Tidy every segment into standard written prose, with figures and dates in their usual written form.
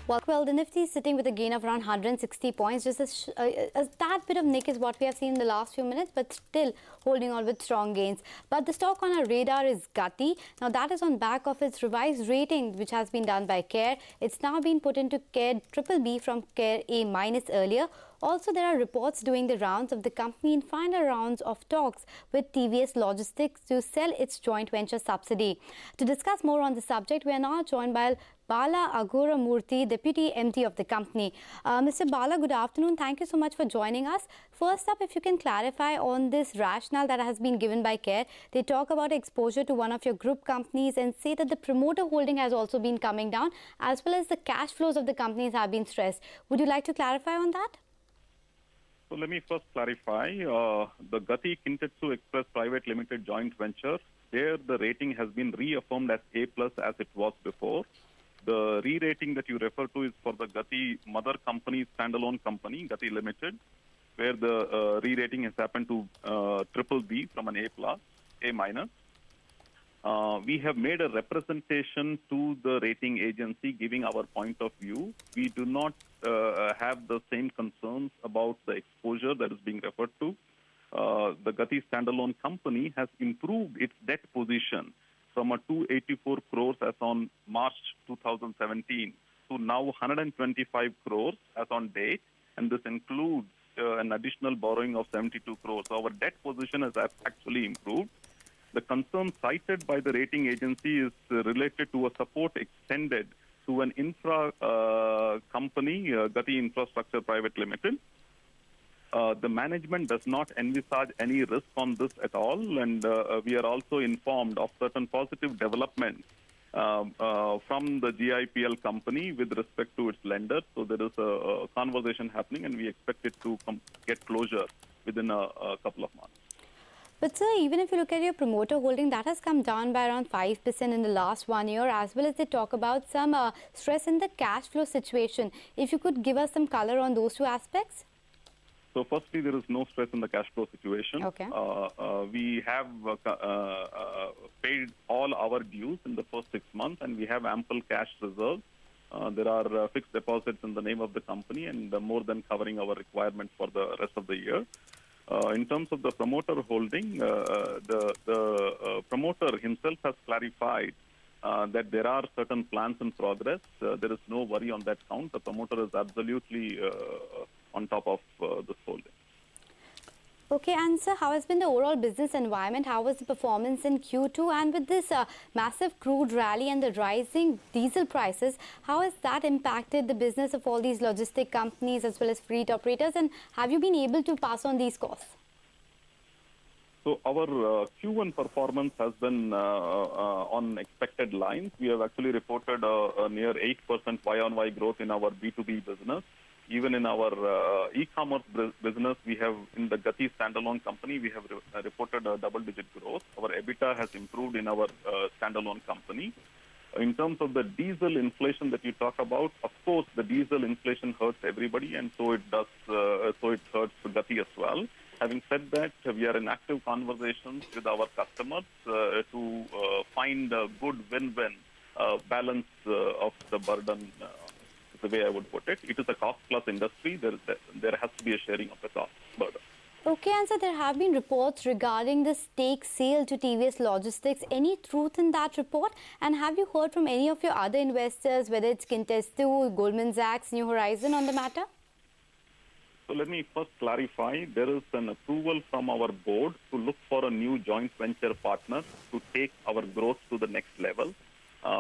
Well, the Nifty is sitting with a gain of around 160 points. Just a tad bit of nick is what we have seen in the last few minutes, but still holding on with strong gains. But the stock on our radar is Gati. Now, that is on back of its revised rating, which has been done by CARE. It's now been put into CARE BBB from CARE A- earlier. Also, there are reports doing the rounds of the company in final rounds of talks with TVS Logistics to sell its joint venture subsidiary. To discuss more on the subject, we are now joined by Bala Agoramurthy, Deputy MD of the company. Mr. Bala, good afternoon. Thank you so much for joining us. First up, if you can clarify on this rationale that has been given by CARE. They talk about exposure to one of your group companies and say that the promoter holding has also been coming down, as well as the cash flows of the companies have been stressed. Would you like to clarify on that? So let me first clarify, the Gati Kintetsu Express Private Limited joint venture, there the rating has been reaffirmed as A+ as it was before. The re-rating that you refer to is for the Gati mother company, standalone company, Gati Limited, where the re-rating has happened to BBB from an A+, A-. We have made a representation to the rating agency giving our point of view. We do not have the same concerns about the exposure that is being referred to. The Gati standalone company has improved its debt position from a 284 crores as on March 2017 to now 125 crores as on date, and this includes an additional borrowing of 72 crores. So our debt position has actually improved. The concern cited by the rating agency is related to a support extended to an infra company, Gati Infrastructure Private Limited. The management does not envisage any risk on this at all, and we are also informed of certain positive developments from the GIPL company with respect to its lenders. So there is a conversation happening, and we expect it to get closure within a couple of months. But sir, even if you look at your promoter holding, that has come down by around 5% in the last 1 year, as well as they talk about some stress in the cash flow situation. If you could give us some color on those two aspects. So firstly, there is no stress in the cash flow situation. Okay. We have paid all our dues in the first 6 months, and we have ample cash reserves. There are fixed deposits in the name of the company, and more than covering our requirements for the rest of the year. In terms of the promoter holding, the promoter himself has clarified that there are certain plans in progress. There is no worry on that count. The promoter is absolutely on top of this holding. Okay, and sir, how has been the overall business environment? How was the performance in Q2? And with this massive crude rally and the rising diesel prices, how has that impacted the business of all these logistic companies as well as fleet operators? And have you been able to pass on these costs? So our Q1 performance has been on expected lines. We have actually reported a near 8% Y-on-Y growth in our B2B business. Even in our e-commerce business, we have, in the Gati standalone company, we have reported a double-digit growth. Our EBITDA has improved in our standalone company. In terms of the diesel inflation that you talk about, of course, the diesel inflation hurts everybody, and so it does. So it hurts Gati as well. Having said that, we are in active conversations with our customers to find a good win-win balance of the burden. The way I would put it. It is a cost-plus industry. There has to be a sharing of the cost burden. Okay, and so there have been reports regarding the stake sale to TVS Logistics. Any truth in that report? And have you heard from any of your other investors, whether it's Kintetsu, Goldman Sachs, New Horizon, on the matter? So let me first clarify. There is an approval from our board to look for a new joint venture partner to take our growth to the next level.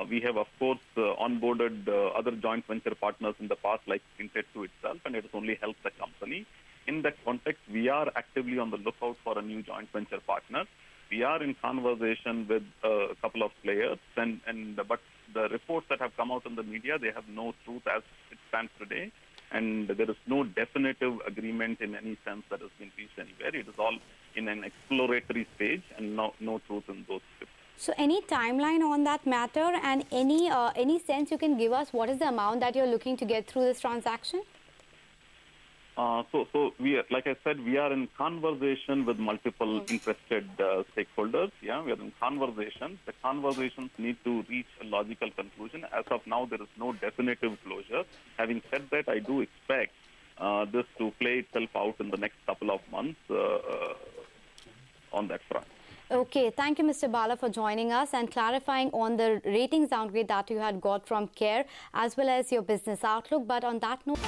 We have, of course, onboarded other joint venture partners in the past, like Kintetsu itself, and it has only helped the company. In that context, we are actively on the lookout for a new joint venture partner. We are in conversation with a couple of players, but the reports that have come out in the media, they have no truth as it stands today, and there is no definitive agreement in any sense that has been reached anywhere. It is all in an exploratory stage, and no truth in those reports. So any timeline on that matter, and any sense you can give us what is the amount that you're looking to get through this transaction? So we are, like I said, we are in conversation with multiple interested stakeholders. Yeah, we are in conversation. The conversations need to reach a logical conclusion. As of now, there is no definitive closure. Having said that, I do expect this to play itself out in the next couple of months on that front. Okay, thank you, Mr. Bala, for joining us and clarifying on the ratings downgrade that you had got from CARE as well as your business outlook. But on that note...